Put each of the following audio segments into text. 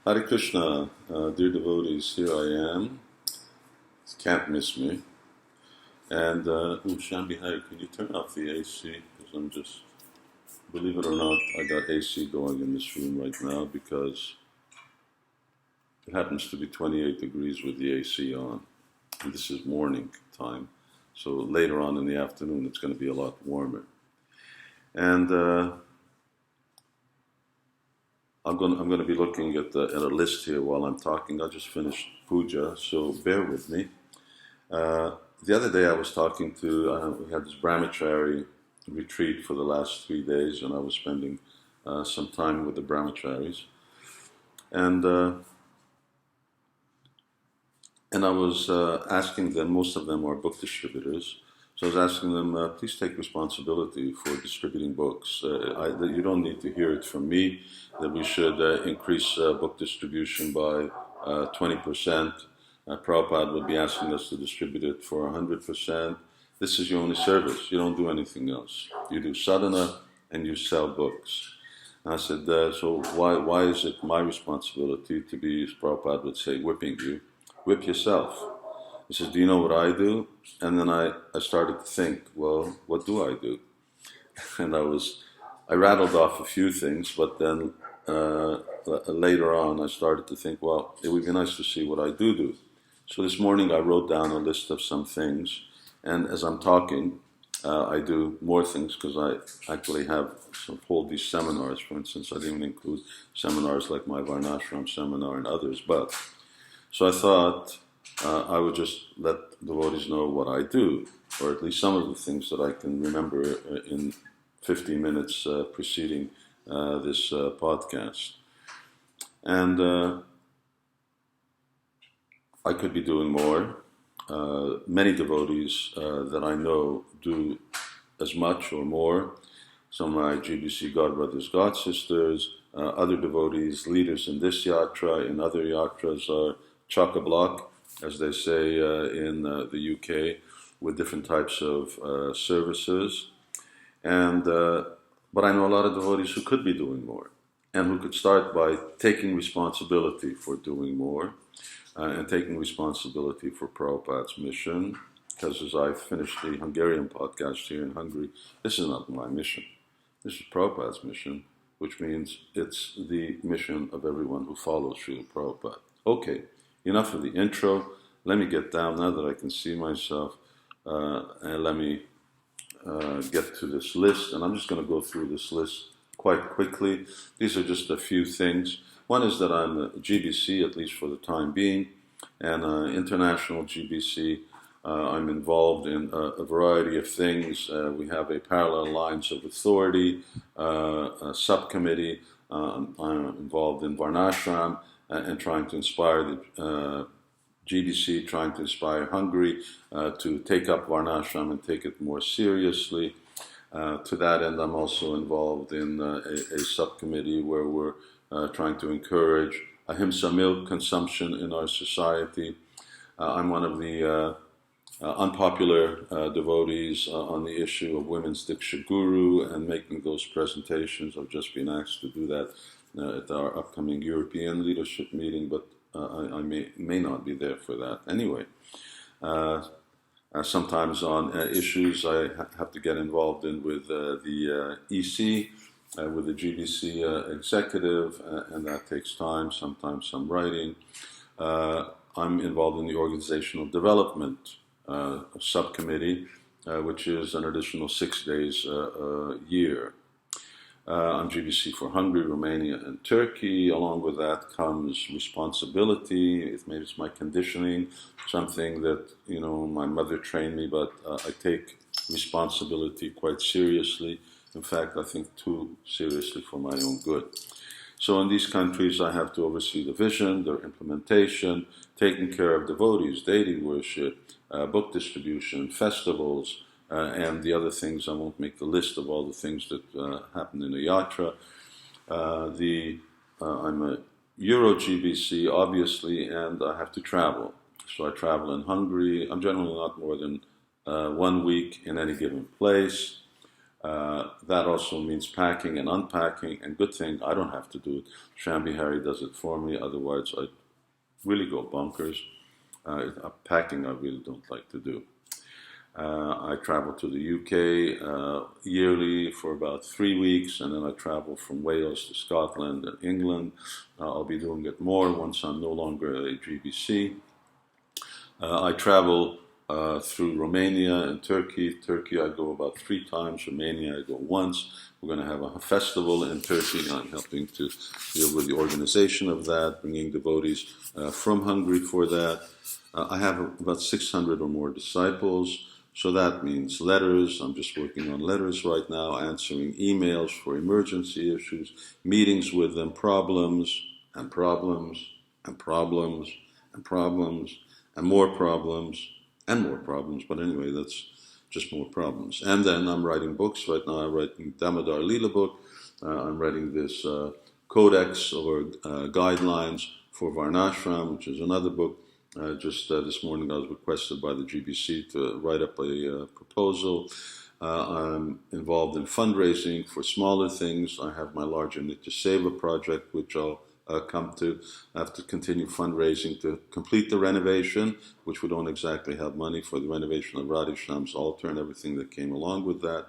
Hare Krishna, dear devotees, here I am. Can't miss me. And, Shambhi Hari, can you turn off the AC? Because I'm just, believe it or not, I got AC going in this room right now because it happens to be 28 degrees with the AC on. And this is morning time. So later on in the afternoon, it's going to be a lot warmer. And I'm going to be looking at a list here while I'm talking. I just finished puja, so bear with me. The other day I was talking to, we had this brahmachari retreat for the last 3 days, and I was spending some time with the brahmacharis. And I was asking them, most of them are book distributors, so I was asking them, please take responsibility for distributing books. You don't need to hear it from me, that we should increase book distribution by 20%. Prabhupada would be asking us to distribute it for 100%. This is your only service. You don't do anything else. You do sadhana and you sell books. And I said, so why is it my responsibility to be, as Prabhupada would say, whipping you? Whip yourself. He says, do you know what I do? And then I started to think, well, what do I do? And I rattled off a few things, but then later on I started to think, well, it would be nice to see what I do. So this morning I wrote down a list of some things, and as I'm talking, I do more things because I actually hold these seminars. For instance, I didn't even include seminars like my Varnashram seminar and others, but so I thought I would just let devotees know what I do, or at least some of the things that I can remember in 15 minutes preceding this podcast. And I could be doing more. Many devotees that I know do as much or more. Some of my GBC God Brothers, God Sisters, other devotees, leaders in this yatra, in other yatras are chock-a-block, as they say in the UK, with different types of services. And but I know a lot of devotees who could be doing more, and who could start by taking responsibility for doing more, and taking responsibility for Prabhupada's mission. Because as I finished the Hungarian podcast here in Hungary, this is not my mission. This is Prabhupada's mission, which means it's the mission of everyone who follows Srila Prabhupada. Okay, enough of the intro. Let me get down now that I can see myself, and let me get to this list. And I'm just going to go through this list quite quickly. These are just a few things. One is that I'm a GBC, at least for the time being, and international GBC. I'm involved in a variety of things. We have a parallel lines of authority, a subcommittee. I'm involved in Varnashram and trying to inspire the GBC, trying to inspire Hungary to take up Varnashram and take it more seriously. To that end, I'm also involved in a subcommittee where we're trying to encourage ahimsa milk consumption in our society. I'm one of the unpopular devotees on the issue of women's Diksha Guru and making those presentations. I've just been asked to do that at our upcoming European leadership meeting, but I may not be there for that. Anyway, sometimes on issues I have to get involved in with the EC, with the GBC executive, and that takes time, sometimes some writing. I'm involved in the organizational development subcommittee, which is an additional 6 days a year. I'm GBC for Hungary, Romania, and Turkey. Along with that comes responsibility. Maybe it's my conditioning, something that, my mother trained me, but I take responsibility quite seriously. In fact, I think too seriously for my own good. So in these countries, I have to oversee the vision, their implementation, taking care of devotees, daily worship, book distribution, festivals, and the other things. I won't make the list of all the things that happen in a yatra. I'm a Euro GBC, obviously, and I have to travel. So I travel in Hungary. I'm generally not more than 1 week in any given place. That also means packing and unpacking, and good thing I don't have to do it. Shambhi Hari does it for me, otherwise I'd really go bonkers. Packing I really don't like to do. I travel to the UK yearly for about 3 weeks, and then I travel from Wales to Scotland and England. I'll be doing it more once I'm no longer a GBC. I travel through Romania and Turkey. Turkey I go about 3 times. Romania I go once. We're going to have a festival in Turkey. I'm helping to deal with the organization of that, bringing devotees from Hungary for that. I have about 600 or more disciples. So that means letters. I'm just working on letters right now, answering emails for emergency issues, meetings with them, problems and problems and problems and problems and more problems and more problems. But anyway, that's just more problems. And then I'm writing books right now. I'm writing Damodar Leela book. I'm writing this codex or guidelines for Varnashram, which is another book. Just this morning I was requested by the GBC to write up a proposal. I'm involved in fundraising for smaller things. I have my larger Nitya Seva project, which I'll come to. I have to continue fundraising to complete the renovation, which we don't exactly have money for, the renovation of Radhe Shyam's altar and everything that came along with that.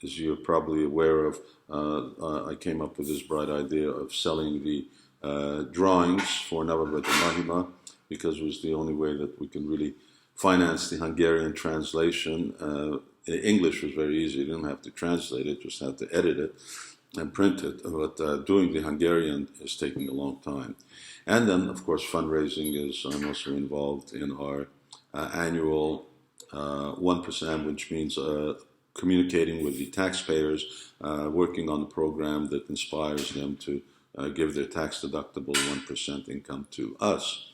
As you're probably aware of, I came up with this bright idea of selling the drawings for Navabrata Mahima, because it was the only way that we can really finance the Hungarian translation. English was very easy. You didn't have to translate it, just had to edit it and print it. But doing the Hungarian is taking a long time. And then, of course, fundraising is, I'm also involved in our annual 1%, which means communicating with the taxpayers, working on a program that inspires them to give their tax-deductible 1% income to us.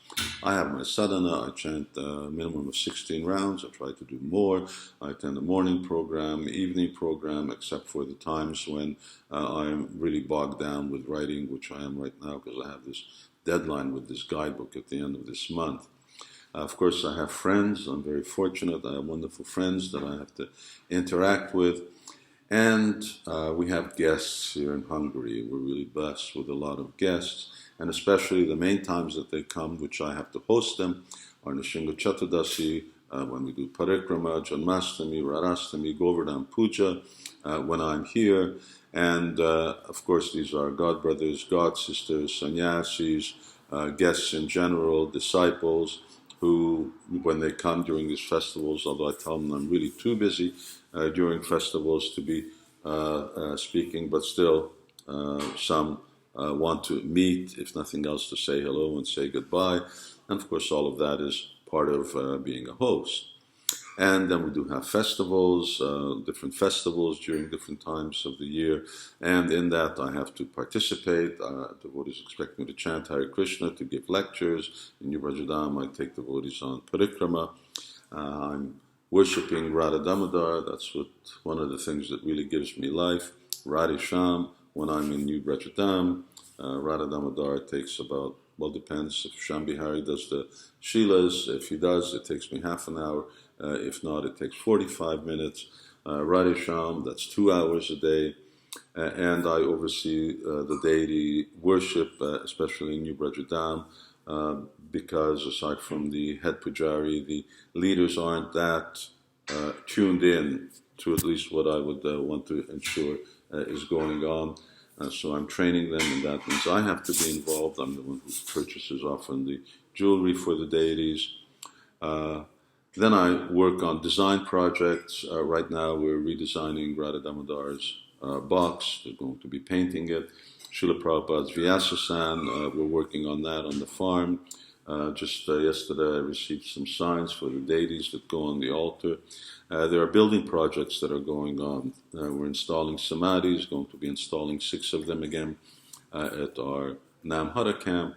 I have my sadhana. I chant a minimum of 16 rounds. I try to do more. I attend a morning program, evening program, except for the times when I'm really bogged down with writing, which I am right now because I have this deadline with this guidebook at the end of this month. Of course, I have friends. I'm very fortunate. I have wonderful friends that I have to interact with. And we have guests here in Hungary. We're really blessed with a lot of guests, and especially the main times that they come, which I have to host them, are Nishinga Chaturdasi, when we do Parikrama, Janmastami, Radhastami, Govardhan Puja, when I'm here. And of course, these are God brothers, God sisters, sannyasis, guests in general, disciples, who, when they come during these festivals, although I tell them I'm really too busy during festivals to be speaking, but still some want to meet, if nothing else, to say hello and say goodbye. And of course, all of that is part of being a host. And then we do have festivals, different festivals during different times of the year. And in that, I have to participate. Devotees expect me to chant Hare Krishna, to give lectures. In New Brajadam, I take devotees on Parikrama. I'm worshipping Radha Damodar. That's one of the things that really gives me life. Radhe Shyam, when I'm in New Brajadam. Radha Damodar takes about, well, depends if Shambhi Hari does the Shilas. If he does, it takes me half an hour. If not, it takes 45 minutes. Radhe Shyam, that's 2 hours a day. And I oversee the deity worship, especially in New Brajadam, because aside from the head pujari, the leaders aren't that tuned in to at least what I would want to ensure is going on. So I'm training them, and that means I have to be involved. I'm the one who purchases often the jewelry for the deities. Then I work on design projects. Right now we're redesigning Radha Damodar's box. They're going to be painting it. Srila Prabhupada's Vyasasan, we're working on that on the farm. Just yesterday I received some signs for the deities that go on the altar. There are building projects that are going on. We're installing samadhis, going to be installing 6 of them again at our Namhara camp.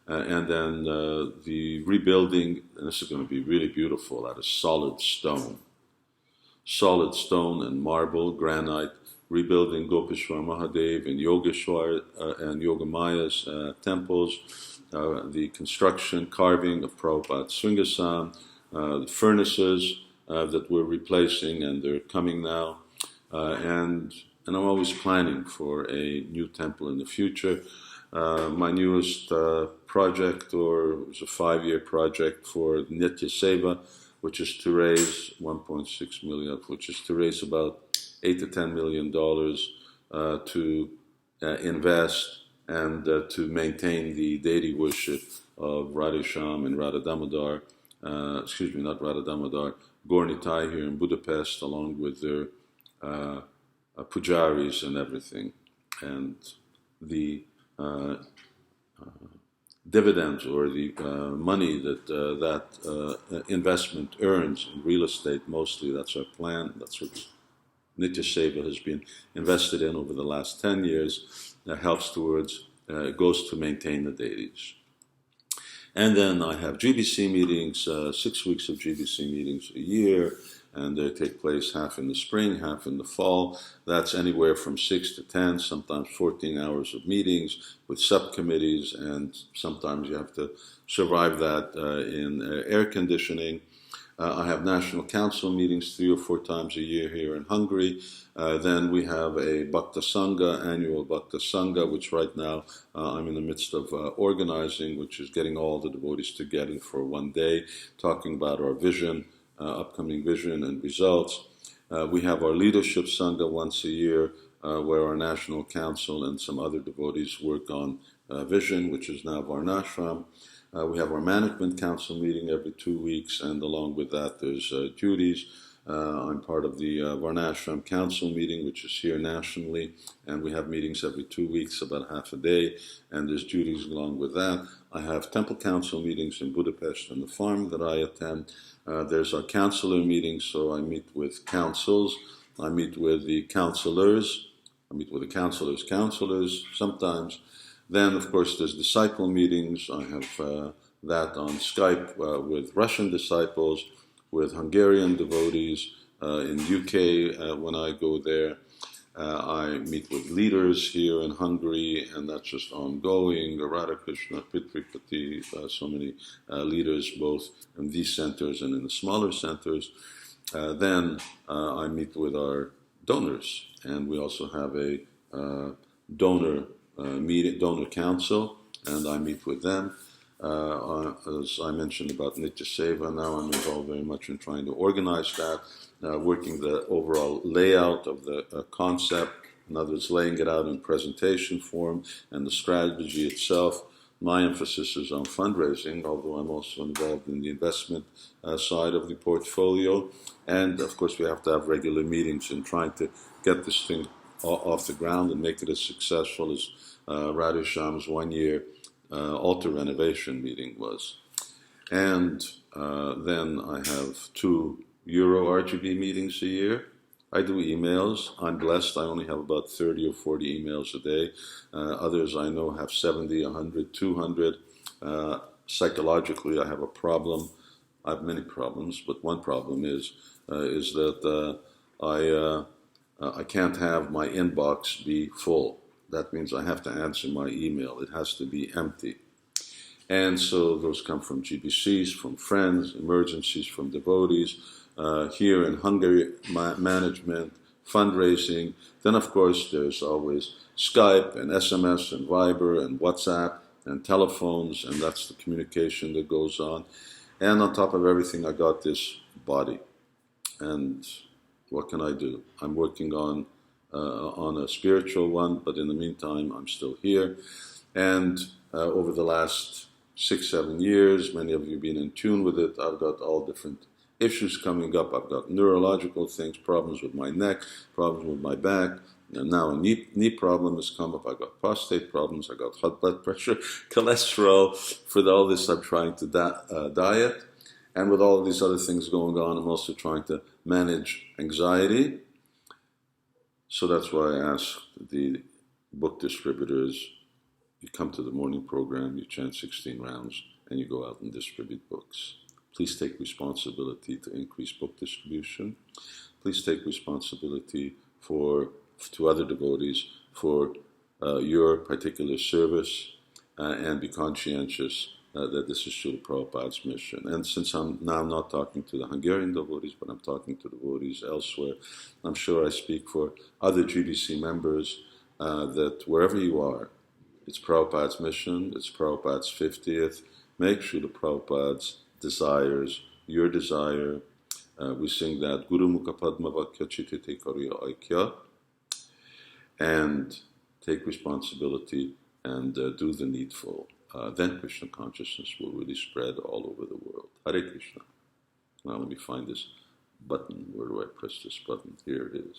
And then the rebuilding, and this is going to be really beautiful, out of solid stone and marble, granite, rebuilding Gopeshwar Mahadev and Yogeshwar and Yogamaya's temples, the construction, carving of Prabhupada's Sringasan, the furnaces that we're replacing, and they're coming now. and I'm always planning for a new temple in the future. My newest project, or it was a 5-year project for Nitya Seva, which is to raise 1.6 million, which is to raise about $8 to $10 million to invest and to maintain the deity worship of Radhesham and Radha Damodar, not Radha Damodar, Gaur Nitai here in Budapest, along with their pujaris and everything. And the dividends, or the money that that investment earns in real estate, mostly, that's our plan, that's what Nitya Seva has been invested in over the last 10 years, helps towards, goes to maintain the deities. And then I have GBC meetings, 6 weeks of GBC meetings a year, and they take place half in the spring, half in the fall. That's anywhere from 6 to 10, sometimes 14 hours of meetings with subcommittees, and sometimes you have to survive that in air conditioning. I have national council meetings 3 or 4 times a year here in Hungary. Then we have a Bhakta Sangha, annual Bhakta Sangha, which right now I'm in the midst of organizing, which is getting all the devotees together for one day, talking about our vision, upcoming vision and results. We have our leadership Sangha once a year, where our national council and some other devotees work on vision, which is now Varnashram. We have our management council meeting every 2 weeks, and along with that there's duties. I'm part of the Varnashram council meeting, which is here nationally, and we have meetings every 2 weeks, about half a day, and there's duties along with that. I have temple council meetings in Budapest and the farm that I attend. There's our councillor meetings, so I meet with councils, I meet with the councillors, I meet with the councillors sometimes. Then, of course, there's disciple meetings. I have that on Skype with Russian disciples, with Hungarian devotees. In UK, when I go there, I meet with leaders here in Hungary, and that's just ongoing. Radha Krishna, Pitripati, so many leaders, both in these centers and in the smaller centers. Then I meet with our donors, and we also have a donor council, and I meet with them. As I mentioned about Nitya Seva, now I'm involved very much in trying to organize that, working the overall layout of the concept, in other words, laying it out in presentation form, and the strategy itself. My emphasis is on fundraising, although I'm also involved in the investment side of the portfolio. And of course, we have to have regular meetings in trying to get this thing off the ground and make it as successful as Radhesham's 1-year altar renovation meeting was. And then I have 2 Euro RGB meetings a year. I do emails. I'm blessed. I only have about 30 or 40 emails a day. Others I know have 70, 100, 200. Psychologically, I have a problem. I have many problems, but one problem is that I can't have my inbox be full. That means I have to answer my email. It has to be empty. And so those come from GBCs, from friends, emergencies from devotees, here in Hungary, management, fundraising. Then, of course, there's always Skype and SMS and Viber and WhatsApp and telephones, and that's the communication that goes on. And on top of everything, I got this body. And what can I do? I'm working on a spiritual one, but in the meantime, I'm still here. And over the last 6-7 years, many of you have been in tune with it. I've got all different issues coming up. I've got neurological things, problems with my neck, problems with my back, and now a knee problem has come up. I've got prostate problems, I've got high blood pressure, cholesterol. For all this, I'm trying to diet. And with all these other things going on, I'm also trying to manage anxiety. So that's why I asked the book distributors, you come to the morning program, you chant 16 rounds, and you go out and distribute books. Please take responsibility to increase book distribution. Please take responsibility to other devotees for your particular service, and be conscientious that this is Srila Prabhupada's mission. And since I'm now not talking to the Hungarian devotees, but I'm talking to devotees elsewhere, I'm sure I speak for other GBC members that wherever you are, it's Prabhupada's mission, it's Prabhupada's 50th. Make Srila Prabhupada's desires your desire. We sing that Guru Mukha Padma Vakya Chitite Kariya Aikya, and take responsibility and do the needful. Then Krishna consciousness will really spread all over the world. Hare Krishna. Now let me find this button. Where do I press this button? Here it is.